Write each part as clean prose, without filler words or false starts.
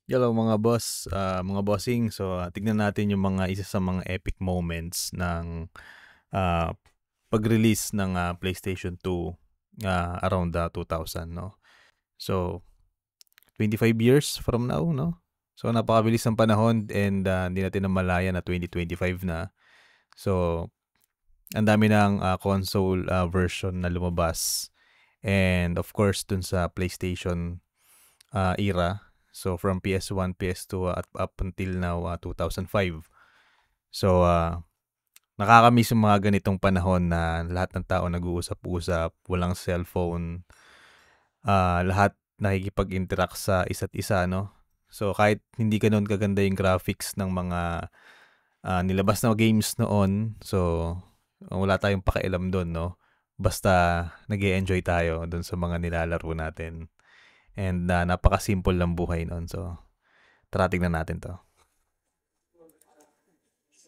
Hello mga boss, mga bossing. So, tignan natin yung mga isa sa mga epic moments ng ah, pag-release ng PlayStation 2 around 2000, no? So, 25 years from now, no? So, napakabilis ng panahon and hindi natin namalayan na 2025 na. So, ang dami ng console version na lumabas. And of course, dun sa PlayStation era. So from PS1, PS2 at up until now 2005. So nakakamiss yung mga ganitong panahon na lahat ng tao nag-uusap-usap, walang cellphone, lahat nakikipag-interact sa isa't isa, no? So kahit hindi ganoon kaganda yung graphics ng mga nilabas na games noon, so wala tayong pakialam doon, no? Basta nag-enjoy tayo doon sa mga nilalaro natin. And napaka-simple lang buhay noon. So, tara tignan natin 'to.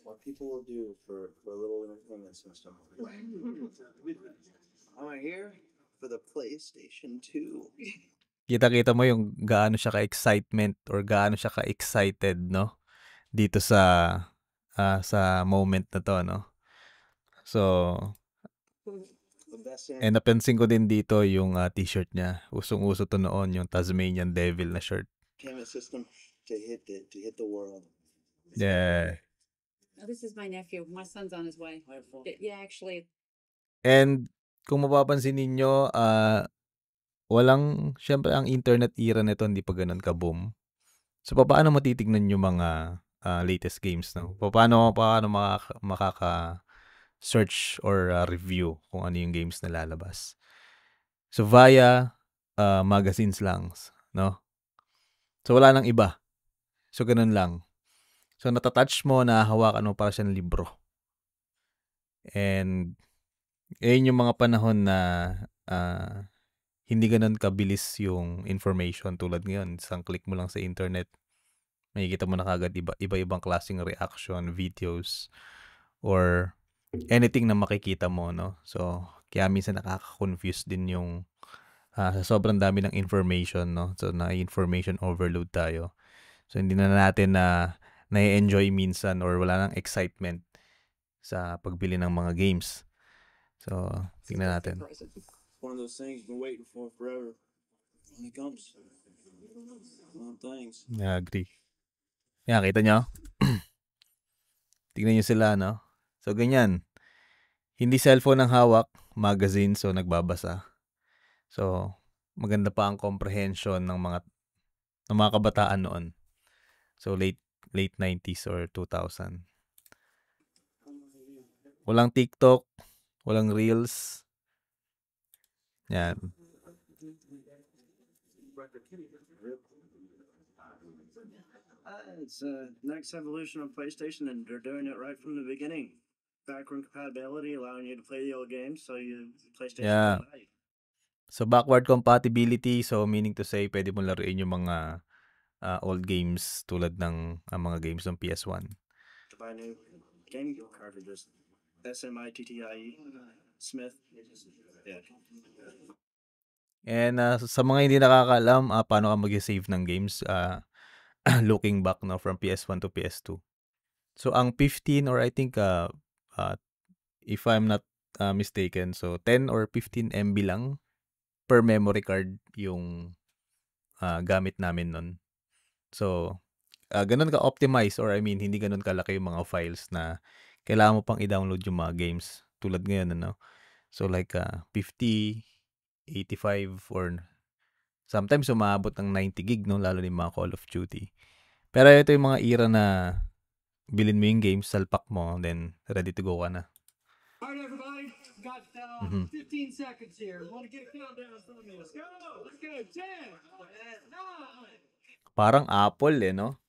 What people will do for a little entertainment system. I'm here for the PlayStation 2. Kitang-kita mo yung gaano siya ka-excitement or gaano siya ka-excited, no? Dito sa moment na 'to, no? So, The best thing. napansin ko din dito yung t-shirt niya. Usong-uso 'to noon, yung Tasmanian Devil na shirt. Entertainment system to hit the world. Yeah. Oh, this is my nephew. My son's on his way. Yeah, actually. And kung mapapansin ninyo, siyempre ang internet era nito hindi pa gano'n ka-boom. So, papaano mo titignan yung mga latest games, no? Paano makaka-search or review kung ano yung games na lalabas? So, via magazines lang, no? So, wala nang iba. So, ganun lang. So, natatouch mo, nahahawakan mo para siyang libro. And, yun yung mga panahon na hindi ganun kabilis yung information tulad ngayon. Isang click mo lang sa internet, makikita mo na kagad iba-ibang klaseng reaction, videos, or anything na makikita mo, no? So, kaya minsan nakaka-confuse din yung sa sobrang dami ng information, no? So, na-information overload tayo. So, hindi na natin na-enjoy minsan or wala nang excitement sa pagbili ng mga games. So, tingnan natin. One of those things you've been waiting for forever. When it comes. One things. I agree. Yan, kita nyo? Tignan nyo sila, no? So, ganyan. Hindi cellphone ang hawak, magazine, so nagbabasa. So, maganda pa ang comprehension ng mga kabataan noon. So, late 90s or 2000. Walang TikTok, walang Reels. Yan. It's next evolution of PlayStation, and they're doing it right from the beginning. Backward compatibility, allowing you to play the old games, so PlayStation. Yeah. So, backward compatibility, so meaning to say, pwede mo laruin yung mga old games tulad ng mga games ng PS1. To buy new game cartridges. SMITTIE. Smith. Yeah. And sa mga hindi nakakaalam, paano ka mag-save ng games, looking back, no, from PS1 to PS2. So, ang 15 or I think, if I'm not mistaken, so 10 or 15 MB lang per memory card yung gamit namin nun. So, ganun ka-optimize or I mean, hindi ganun kalaki yung mga files na kailangan mo pang i-download yung mga games tulad ngayon, ano? So, like 50, 85, or sometimes umabot ng 90 gig, no? Lalo na yung mga Call of Duty. Pero ito yung mga era na bilhin mo yung games, salpak mo, then ready to go ka na. Alright, everybody, got 15 seconds here. Want to get a countdown from me? Let's go! Let's go! 10, 9. Parang Apple, no?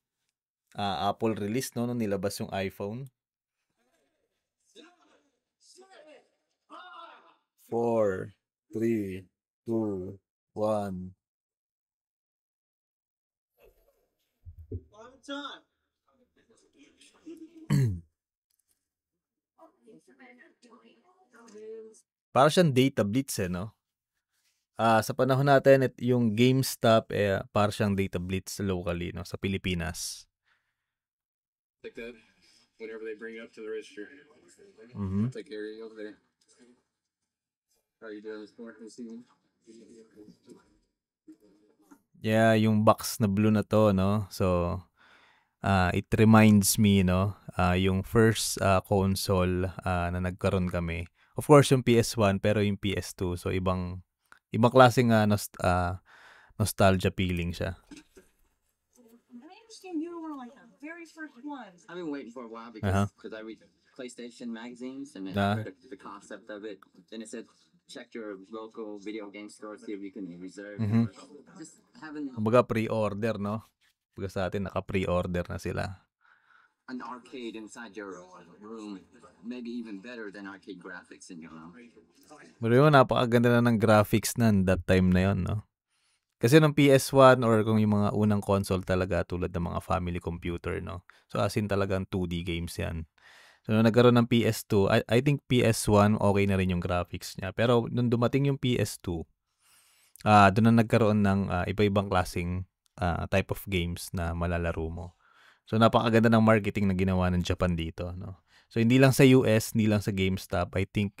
Apple release, no? Nung nilabas yung iPhone. 4, 3, 2, 1. Time. Parang siyang data blitz, no? Sa panahon natin, yung GameStop, para siyang Data Blitz locally, no, sa Pilipinas. Like that whenever they bring it up to the register. Mhm. Take Gary over there. How are you doing this morning? Yeah, yung box na blue na to, no? So, it reminds me, no, yung first console na nagkaroon kami. Of course, yung PS1, pero yung PS2. So, ibang klaseng nostalgia feeling siya. I understand you were like the very first one. I've been waiting for a while Uh-huh. because I read PlayStation magazines and then Ah. I read the concept of it. Then it said check your local video game store, see if you can reserve. Mhm. Just having Kumbaga pre-order, no? Kumbaga sa atin, naka-pre-order na sila. an arcade inside your room, maybe even better than arcade graphics in your room. Pero yun, napakaganda na ng graphics nan that time na yun, no? Kasi nung PS1 or kung yung mga unang console talaga tulad ng mga family computer, no? So as in talagang 2D games yan. So nung nagkaroon ng PS2, I think PS1 okay na rin yung graphics niya. Pero nung dumating yung PS2, doon na nagkaroon ng iba-ibang klaseng type of games na malalaro mo. So napakaganda ng marketing na ginawa ng Japan dito, no? So hindi lang sa US, hindi lang sa GameStop, I think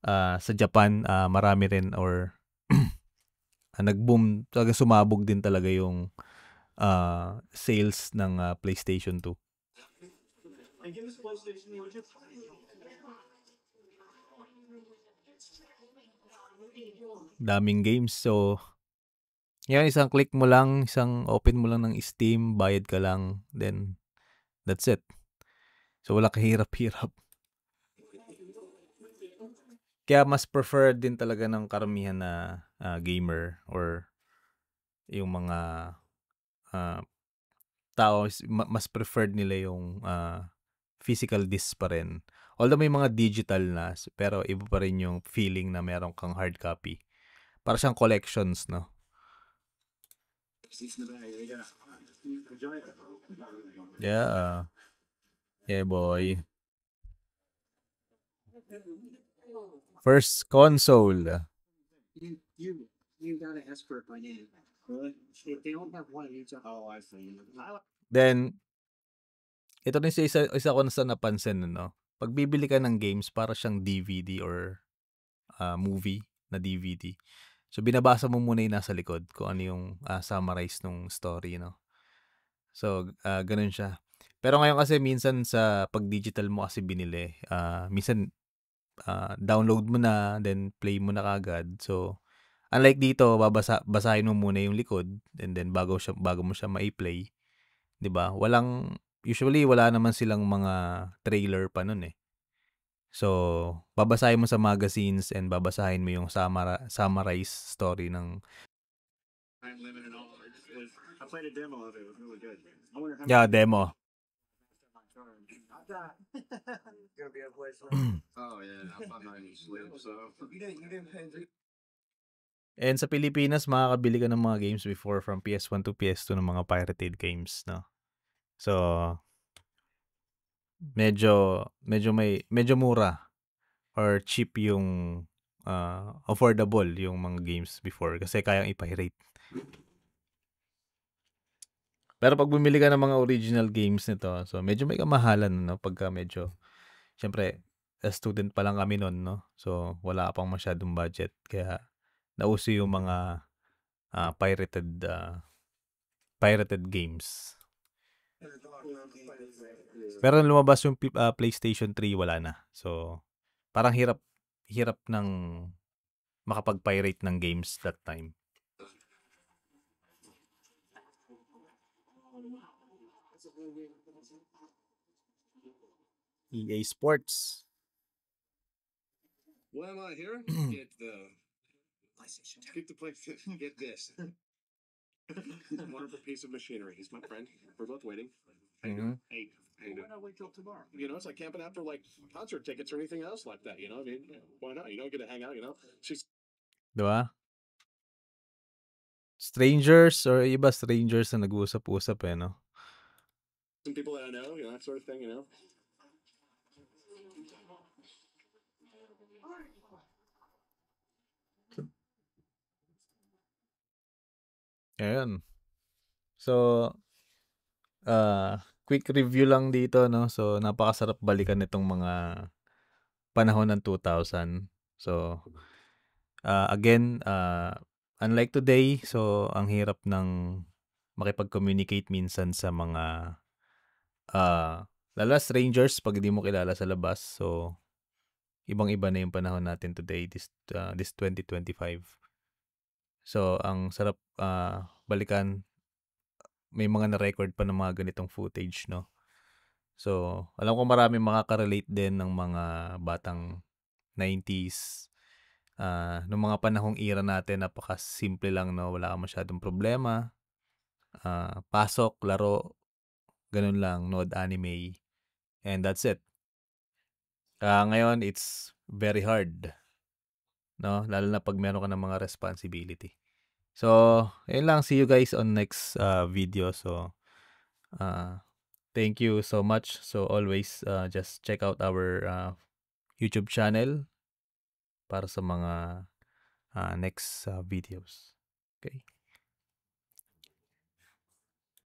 sa Japan marami rin or nag-boom, talaga sumabog din talaga yung sales ng PlayStation 2. And give us PlayStation legit. Daming games. So, yan, isang click mo lang, isang open mo lang ng Steam, bayad ka lang, then that's it. So, wala kahirap-hirap. Kaya mas preferred din talaga ng karamihan na gamer or yung mga tao, mas preferred nila yung physical disc pa rin. Although may mga digital na, pero iba pa rin yung feeling na meron kang hard copy. Para siyang collections, no? Yeah. Yeah, boy. First console. You gotta ask for it by name. Really? They don't have one of each. Oh, I see. Then, ito rin isa ko na sa napansin, no? Pag bibili ka ng games, para siyang DVD or movie na DVD. So, binabasa mo muna yung nasa likod kung ano yung summarize nung story, no? So, ganun siya. Pero ngayon kasi minsan sa pag-digital mo kasi binili, minsan download mo na, then play mo na kagad. So, unlike dito, basahin mo muna yung likod, and then bago mo siya ma-play, 'di ba? Usually wala naman silang mga trailer pa nun eh. So, babasahin mo sa magazines and babasahin mo yung summarize story ng Time limit and all. I played a demo of it. It was really good. I wonder how yeah, demo. gonna be a place. Oh yeah, I'm not even sleep, so You didn't pay. And sa Pilipinas, makakabili ka ng mga games before from PS1 to PS2 ng mga pirated games, no? So, medyo mura or cheap yung affordable yung mga games before kasi kayang i-pirate. Pero pag bumili ka ng mga original games nito, so medyo may kamahalan, no? Pagka medyo, syempre, student pa lang kami noon, no? So, wala pang masyadong budget. Kaya, nauso yung mga pirated games. Pero nung lumabas yung PlayStation 3, wala na. So, parang hirap ng makapag-pirate ng games that time. EA Sports. what am I here? Get the PlayStation. Get the PlayStation. Get this. Wonderful piece of machinery. He's my friend. We're both waiting. Mhm. Hey, how you doing? Why not wait till tomorrow? You know, it's like camping after like concert tickets or anything else like that. You know, I mean, why not? You don't get to hang out. You know, she's Diba? Strangers or iba strangers na nag-uusap-usap no? some people that I know. You know, that sort of thing. You know. Ayun. So, quick review lang dito, no? So, napakasarap balikan itong mga panahon ng 2000. So, again, unlike today, so, ang hirap ng makipag-communicate minsan sa mga, lalo na strangers pag hindi mo kilala sa labas. So, ibang-iba na yung panahon natin today, this 2025. So, ang sarap balikan. May mga na-record pa ng mga ganitong footage, no? So, alam ko marami makaka-relate din ng mga batang 90s. Nung mga panahong era natin, napaka-simple lang, no? Wala kang masyadong problema. Pasok, laro, ganun lang, nood anime. And that's it. Ngayon, it's very hard, no? Lalo na pag meron ka ng mga responsibility. So, yun lang. See you guys on next video. So, thank you so much. So, always just check out our YouTube channel para sa mga next videos. Okay?